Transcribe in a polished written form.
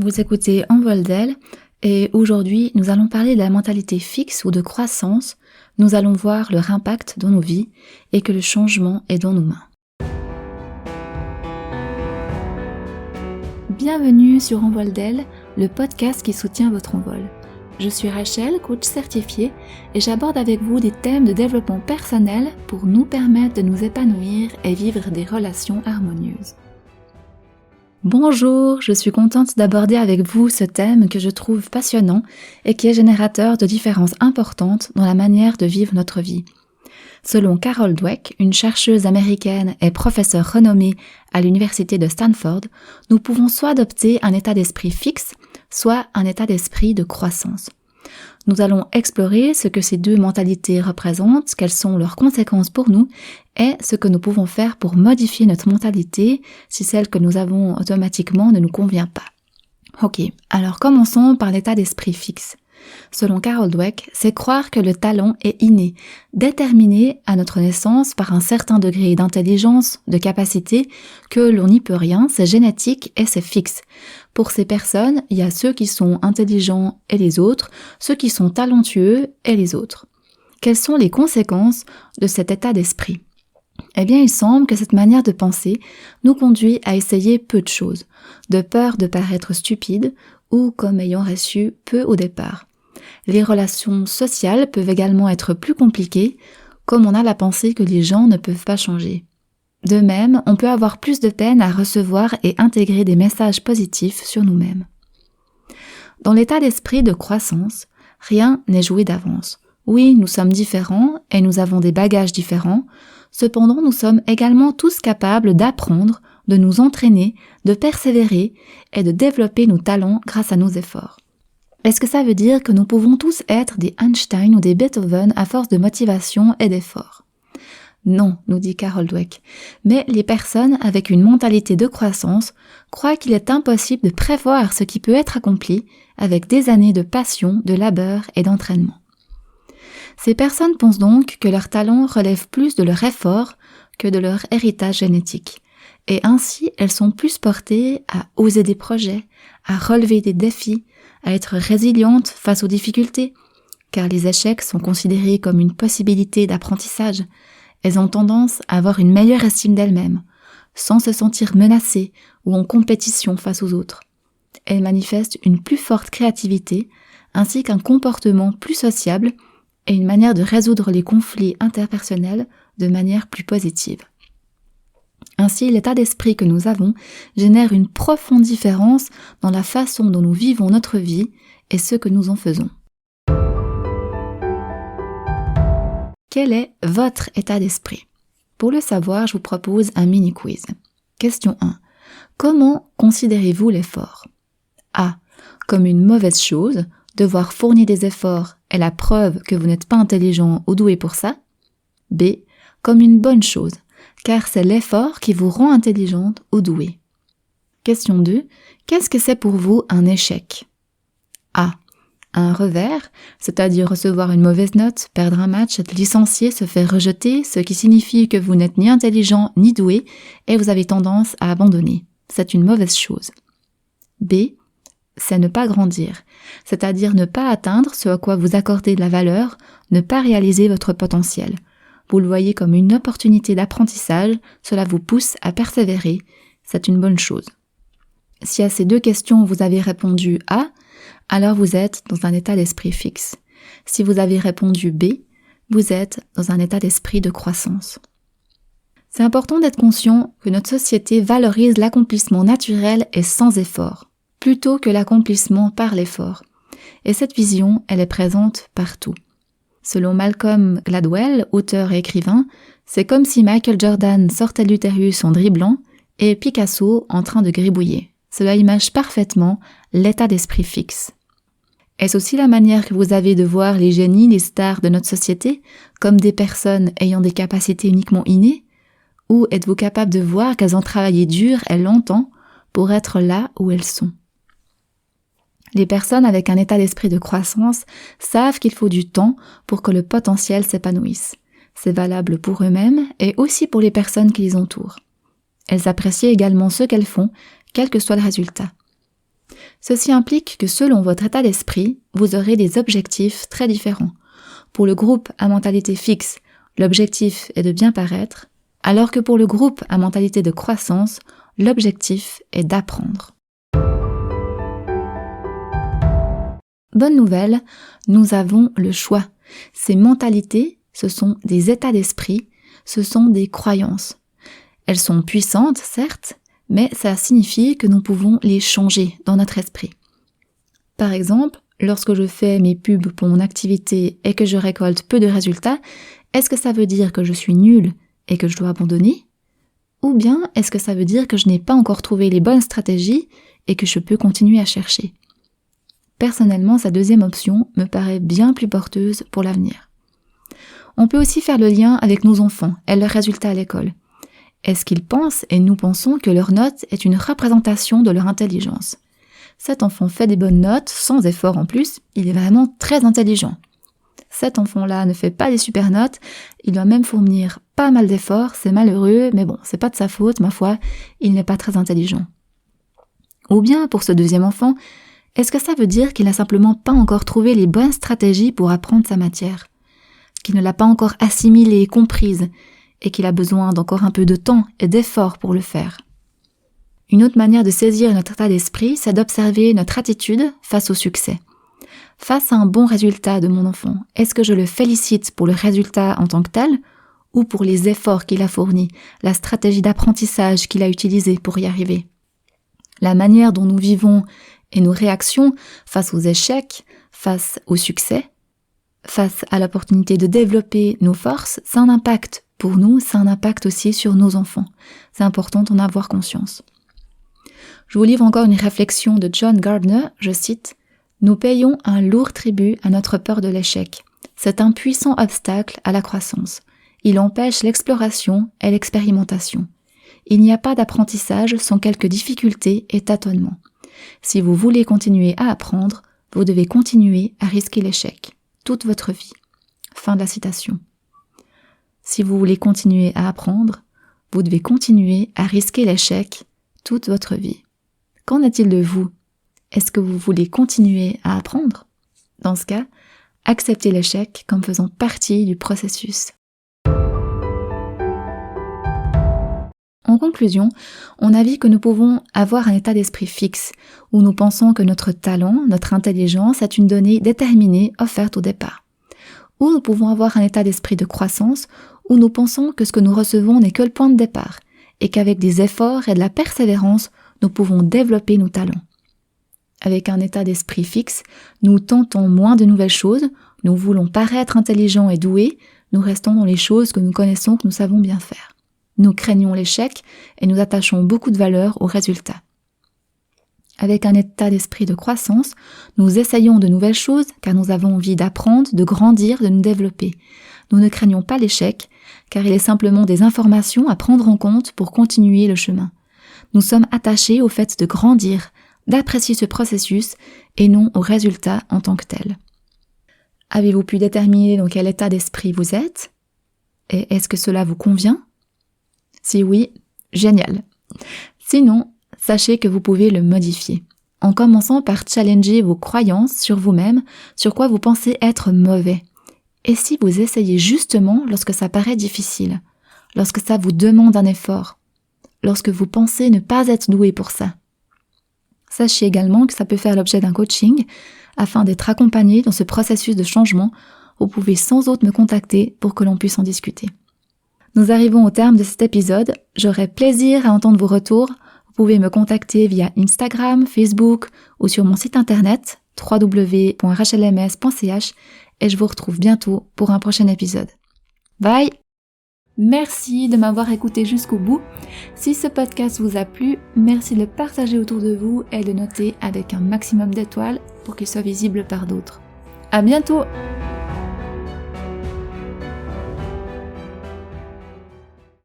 Vous écoutez Envol d'elle et aujourd'hui nous allons parler de la mentalité fixe ou de croissance. Nous allons voir leur impact dans nos vies et que le changement est dans nos mains. Bienvenue sur Envol d'elle, le podcast qui soutient votre envol. Je suis Rachel, coach certifiée, et j'aborde avec vous des thèmes de développement personnel pour nous permettre de nous épanouir et vivre des relations harmonieuses. Bonjour, je suis contente d'aborder avec vous ce thème que je trouve passionnant et qui est générateur de différences importantes dans la manière de vivre notre vie. Selon Carol Dweck, une chercheuse américaine et professeure renommée à l'université de Stanford, nous pouvons soit adopter un état d'esprit fixe, soit un état d'esprit de croissance. Nous allons explorer ce que ces deux mentalités représentent, quelles sont leurs conséquences pour nous et ce que nous pouvons faire pour modifier notre mentalité si celle que nous avons automatiquement ne nous convient pas. Ok, alors commençons par l'état d'esprit fixe. Selon Carol Dweck, c'est croire que le talent est inné, déterminé à notre naissance par un certain degré d'intelligence, de capacité, que l'on n'y peut rien, c'est génétique et c'est fixe. Pour ces personnes, il y a ceux qui sont intelligents et les autres, ceux qui sont talentueux et les autres. Quelles sont les conséquences de cet état d'esprit ? Eh bien, il semble que cette manière de penser nous conduit à essayer peu de choses, de peur de paraître stupide ou comme ayant reçu peu au départ. Les relations sociales peuvent également être plus compliquées, comme on a la pensée que les gens ne peuvent pas changer. De même, on peut avoir plus de peine à recevoir et intégrer des messages positifs sur nous-mêmes. Dans l'état d'esprit de croissance, rien n'est joué d'avance. Oui, nous sommes différents et nous avons des bagages différents, cependant nous sommes également tous capables d'apprendre, de nous entraîner, de persévérer et de développer nos talents grâce à nos efforts. Est-ce que ça veut dire que nous pouvons tous être des Einstein ou des Beethoven à force de motivation et d'efforts ? Non, nous dit Carol Dweck, mais les personnes avec une mentalité de croissance croient qu'il est impossible de prévoir ce qui peut être accompli avec des années de passion, de labeur et d'entraînement. Ces personnes pensent donc que leur talent relève plus de leur effort que de leur héritage génétique, et ainsi elles sont plus portées à oser des projets, à relever des défis, à être résilientes face aux difficultés, car les échecs sont considérés comme une possibilité d'apprentissage. Elles ont tendance à avoir une meilleure estime d'elles-mêmes, sans se sentir menacées ou en compétition face aux autres. Elles manifestent une plus forte créativité, ainsi qu'un comportement plus sociable et une manière de résoudre les conflits interpersonnels de manière plus positive. Ainsi, l'état d'esprit que nous avons génère une profonde différence dans la façon dont nous vivons notre vie et ce que nous en faisons. Quel est votre état d'esprit ? Pour le savoir, je vous propose un mini-quiz. Question 1. Comment considérez-vous l'effort ? A. Comme une mauvaise chose, devoir fournir des efforts est la preuve que vous n'êtes pas intelligent ou doué pour ça. B. Comme une bonne chose, car c'est l'effort qui vous rend intelligente ou douée. Question 2. Qu'est-ce que c'est pour vous un échec ? A. Un revers, c'est-à-dire recevoir une mauvaise note, perdre un match, être licencié, se faire rejeter, ce qui signifie que vous n'êtes ni intelligent ni doué et vous avez tendance à abandonner. C'est une mauvaise chose. B. C'est ne pas grandir, c'est-à-dire ne pas atteindre ce à quoi vous accordez de la valeur, ne pas réaliser votre potentiel. Vous le voyez comme une opportunité d'apprentissage, cela vous pousse à persévérer, c'est une bonne chose. Si à ces deux questions vous avez répondu A, alors vous êtes dans un état d'esprit fixe. Si vous avez répondu B, vous êtes dans un état d'esprit de croissance. C'est important d'être conscient que notre société valorise l'accomplissement naturel et sans effort, plutôt que l'accomplissement par l'effort. Et cette vision, elle est présente partout. Selon Malcolm Gladwell, auteur et écrivain, c'est comme si Michael Jordan sortait de l'utérus en dribblant et Picasso en train de gribouiller. Cela image parfaitement l'état d'esprit fixe. Est-ce aussi la manière que vous avez de voir les génies, les stars de notre société, comme des personnes ayant des capacités uniquement innées ? Ou êtes-vous capable de voir qu'elles ont travaillé dur et longtemps pour être là où elles sont ? Les personnes avec un état d'esprit de croissance savent qu'il faut du temps pour que le potentiel s'épanouisse. C'est valable pour eux-mêmes et aussi pour les personnes qui les entourent. Elles apprécient également ce qu'elles font, quel que soit le résultat. Ceci implique que selon votre état d'esprit, vous aurez des objectifs très différents. Pour le groupe à mentalité fixe, l'objectif est de bien paraître, alors que pour le groupe à mentalité de croissance, l'objectif est d'apprendre. Bonne nouvelle, nous avons le choix. Ces mentalités, ce sont des états d'esprit, ce sont des croyances. Elles sont puissantes, certes, mais ça signifie que nous pouvons les changer dans notre esprit. Par exemple, lorsque je fais mes pubs pour mon activité et que je récolte peu de résultats, est-ce que ça veut dire que je suis nulle et que je dois abandonner? Ou bien est-ce que ça veut dire que je n'ai pas encore trouvé les bonnes stratégies et que je peux continuer à chercher? Personnellement, sa deuxième option me paraît bien plus porteuse pour l'avenir. On peut aussi faire le lien avec nos enfants et leurs résultats à l'école. Est-ce qu'ils pensent et nous pensons que leur note est une représentation de leur intelligence? Cet enfant fait des bonnes notes, sans effort en plus, il est vraiment très intelligent. Cet enfant-là ne fait pas des super notes, il doit même fournir pas mal d'efforts, c'est malheureux, mais bon, c'est pas de sa faute, ma foi, il n'est pas très intelligent. Ou bien, pour ce deuxième enfant, est-ce que ça veut dire qu'il n'a simplement pas encore trouvé les bonnes stratégies pour apprendre sa matière? Qu'il ne l'a pas encore assimilée, comprise, et qu'il a besoin d'encore un peu de temps et d'efforts pour le faire? Une autre manière de saisir notre état d'esprit, c'est d'observer notre attitude face au succès. Face à un bon résultat de mon enfant, est-ce que je le félicite pour le résultat en tant que tel, ou pour les efforts qu'il a fournis, la stratégie d'apprentissage qu'il a utilisée pour y arriver? La manière dont nous vivons et nos réactions face aux échecs, face au succès, face à l'opportunité de développer nos forces, ça a un impact pour nous, ça a un impact aussi sur nos enfants. C'est important d'en avoir conscience. Je vous livre encore une réflexion de John Gardner, je cite « Nous payons un lourd tribut à notre peur de l'échec. C'est un puissant obstacle à la croissance. Il empêche l'exploration et l'expérimentation. Il n'y a pas d'apprentissage sans quelques difficultés et tâtonnements. Si vous voulez continuer à apprendre, vous devez continuer à risquer l'échec, toute votre vie. » Fin de la citation. Si vous voulez continuer à apprendre, vous devez continuer à risquer l'échec toute votre vie. Qu'en est-il de vous? Est-ce que vous voulez continuer à apprendre? Dans ce cas, acceptez l'échec comme faisant partie du processus. En conclusion, on a vu que nous pouvons avoir un état d'esprit fixe, où nous pensons que notre talent, notre intelligence est une donnée déterminée offerte au départ. Ou nous pouvons avoir un état d'esprit de croissance, où nous pensons que ce que nous recevons n'est que le point de départ, et qu'avec des efforts et de la persévérance, nous pouvons développer nos talents. Avec un état d'esprit fixe, nous tentons moins de nouvelles choses, nous voulons paraître intelligents et doués, nous restons dans les choses que nous connaissons, que nous savons bien faire. Nous craignons l'échec et nous attachons beaucoup de valeur aux résultats. Avec un état d'esprit de croissance, nous essayons de nouvelles choses car nous avons envie d'apprendre, de grandir, de nous développer. Nous ne craignons pas l'échec car il est simplement des informations à prendre en compte pour continuer le chemin. Nous sommes attachés au fait de grandir, d'apprécier ce processus et non au résultat en tant que tel. Avez-vous pu déterminer dans quel état d'esprit vous êtes? Et est-ce que cela vous convient? Si oui, génial. Sinon, sachez que vous pouvez le modifier, en commençant par challenger vos croyances sur vous-même, sur quoi vous pensez être mauvais. Et si vous essayez justement lorsque ça paraît difficile, lorsque ça vous demande un effort, lorsque vous pensez ne pas être doué pour ça. Sachez également que ça peut faire l'objet d'un coaching. Afin d'être accompagné dans ce processus de changement, vous pouvez sans autre me contacter pour que l'on puisse en discuter. Nous arrivons au terme de cet épisode. J'aurai plaisir à entendre vos retours. Vous pouvez me contacter via Instagram, Facebook ou sur mon site internet www.rachelms.ch et je vous retrouve bientôt pour un prochain épisode. Bye! Merci de m'avoir écouté jusqu'au bout. Si ce podcast vous a plu, merci de le partager autour de vous et de noter avec un maximum d'étoiles pour qu'il soit visible par d'autres. À bientôt!